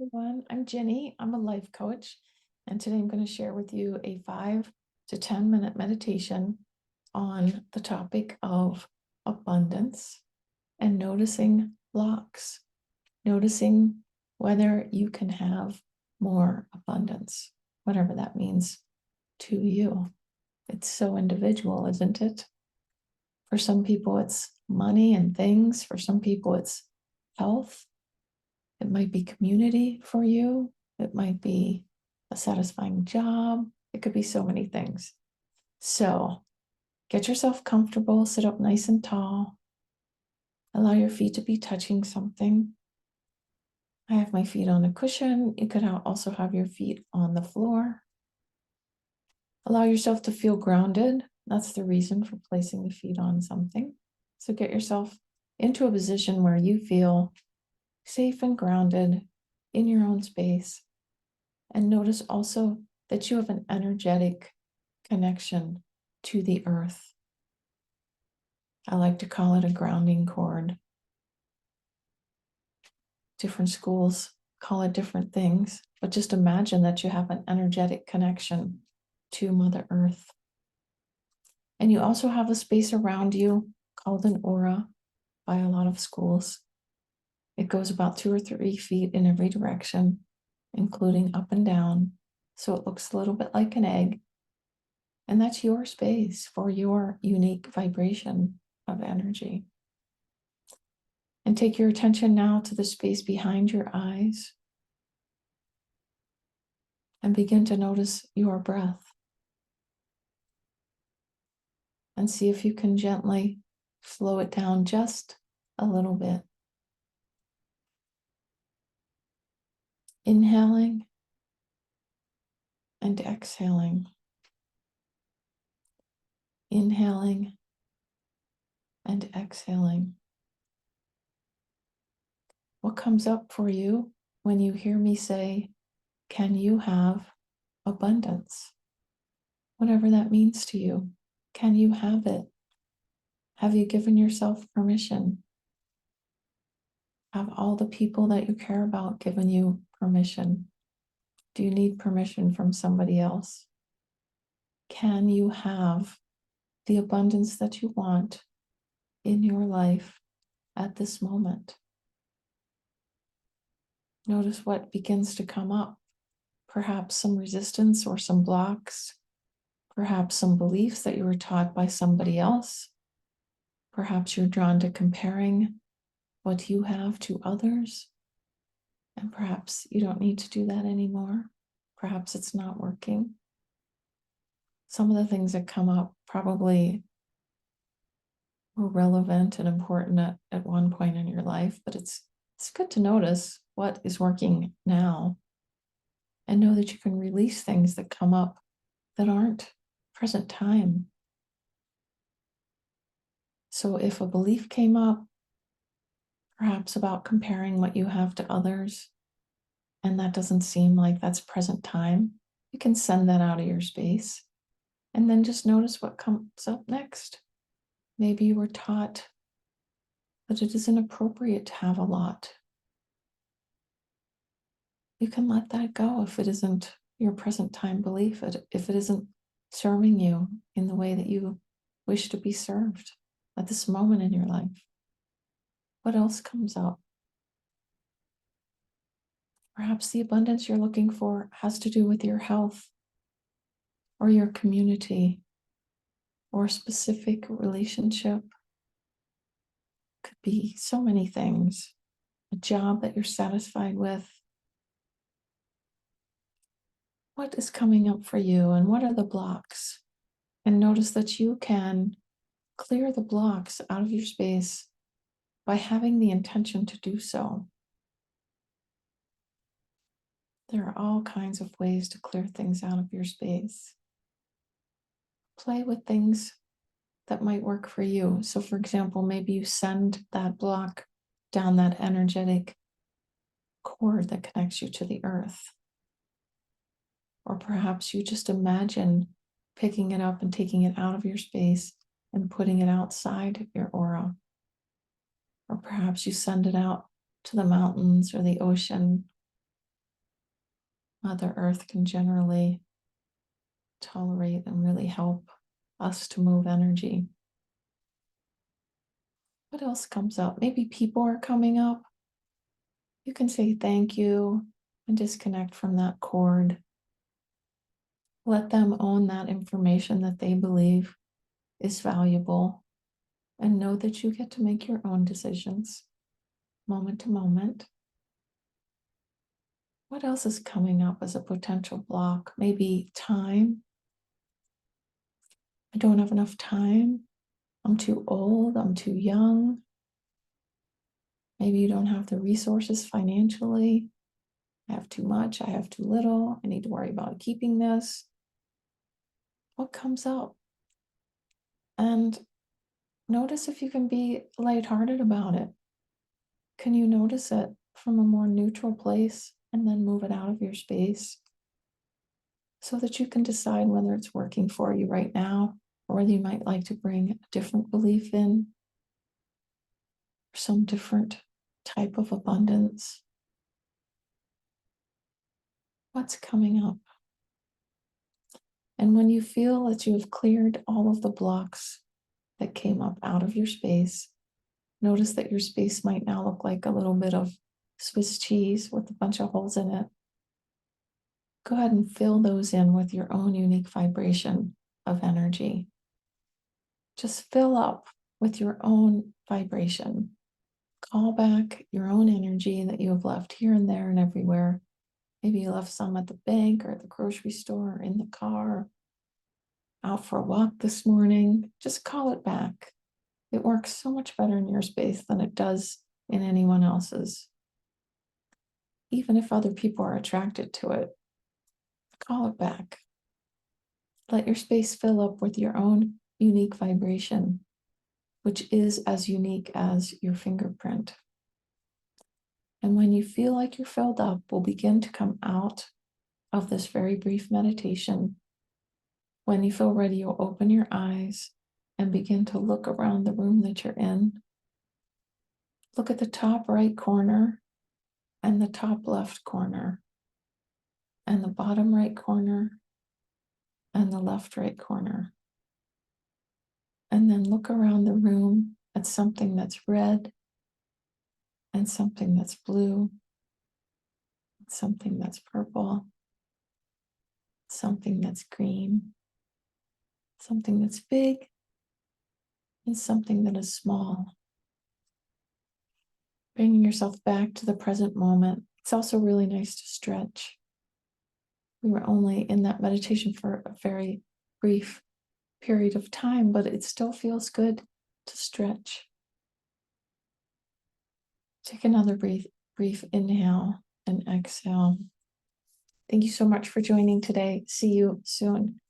Everyone, I'm Jenny. I'm a life coach, and today I'm going to share with you a 5 to 10 minute meditation on the topic of abundance and noticing blocks, noticing whether you can have more abundance, whatever that means to you. It's so individual, isn't it? For some people, it's money and things. For some people, it's health. It might be community for you. It might be a satisfying job. It could be so many things. So get yourself comfortable, sit up nice and tall. Allow your feet to be touching something. I have my feet on a cushion. You could also have your feet on the floor. Allow yourself to feel grounded. That's the reason for placing the feet on something. So get yourself into a position where you feel safe and grounded in your own space. And notice also that you have an energetic connection to the earth. I like to call it a grounding cord. Different schools call it different things, but just imagine that you have an energetic connection to Mother Earth. And you also have a space around you called an aura by a lot of schools. It goes about 2 or 3 feet in every direction, including up and down. So it looks a little bit like an egg. And that's your space for your unique vibration of energy. And take your attention now to the space behind your eyes and begin to notice your breath. And see if you can gently slow it down just a little bit. Inhaling and exhaling. Inhaling and exhaling. What comes up for you when you hear me say, can you have abundance? Whatever that means to you, can you have it? Have you given yourself permission? Have all the people that you care about given you permission? Do you need permission from somebody else? Can you have the abundance that you want in your life at this moment? Notice what begins to come up. Perhaps some resistance or some blocks. Perhaps some beliefs that you were taught by somebody else. Perhaps you're drawn to comparing what you have to others. And perhaps you don't need to do that anymore. Perhaps it's not working. Some of the things that come up probably were relevant and important at one point in your life, but it's good to notice what is working now and know that you can release things that come up that aren't present time. So if a belief came up, perhaps about comparing what you have to others, and that doesn't seem like that's present time, you can send that out of your space and then just notice what comes up next. Maybe you were taught that it isn't appropriate to have a lot. You can let that go if it isn't your present time belief, if it isn't serving you in the way that you wish to be served at this moment in your life. What else comes up? Perhaps the abundance you're looking for has to do with your health or your community or a specific relationship. Could be so many things. A job that you're satisfied with. What is coming up for you and what are the blocks? And notice that you can clear the blocks out of your space by having the intention to do so. There are all kinds of ways to clear things out of your space. Play with things that might work for you. So for example, maybe you send that block down that energetic cord that connects you to the earth. Or perhaps you just imagine picking it up and taking it out of your space and putting it outside your aura. Or perhaps you send it out to the mountains or the ocean Mother Earth can generally tolerate and really help us to move energy. What else comes up? Maybe people are coming up. You can say thank you and disconnect from that cord. Let them own that information that they believe is valuable, and know that you get to make your own decisions moment to moment. What else is coming up as a potential block? Maybe time. I don't have enough time. I'm too old. I'm too young. Maybe you don't have the resources financially. I have too much. I have too little. I need to worry about keeping this. What comes up? And notice if you can be lighthearted about it. Can you notice it from a more neutral place and then move it out of your space so that you can decide whether it's working for you right now or whether you might like to bring a different belief in, or some different type of abundance? What's coming up? And when you feel that you have cleared all of the blocks that came up out of your space, notice that your space might now look like a little bit of Swiss cheese with a bunch of holes in it. Go ahead and fill those in with your own unique vibration of energy. Just fill up with your own vibration. Call back your own energy that you have left here and there and everywhere. Maybe you left some at the bank or at the grocery store or in the car, out for a walk this morning. Just call it back. It works so much better in your space than it does in anyone else's. Even if other people are attracted to it, call it back. Let your space fill up with your own unique vibration, which is as unique as your fingerprint. And when you feel like you're filled up, we'll begin to come out of this very brief meditation. When you feel ready, you'll open your eyes and begin to look around the room that you're in. Look at the top right corner and the top left corner and the bottom right corner and the left right corner. And then look around the room at something that's red and something that's blue, something that's purple, something that's green, something that's big, and something that is small. Bringing yourself back to the present moment. It's also really nice to stretch. We were only in that meditation for a very brief period of time, but it still feels good to stretch. Take another brief inhale and exhale. Thank you so much for joining today. See you soon.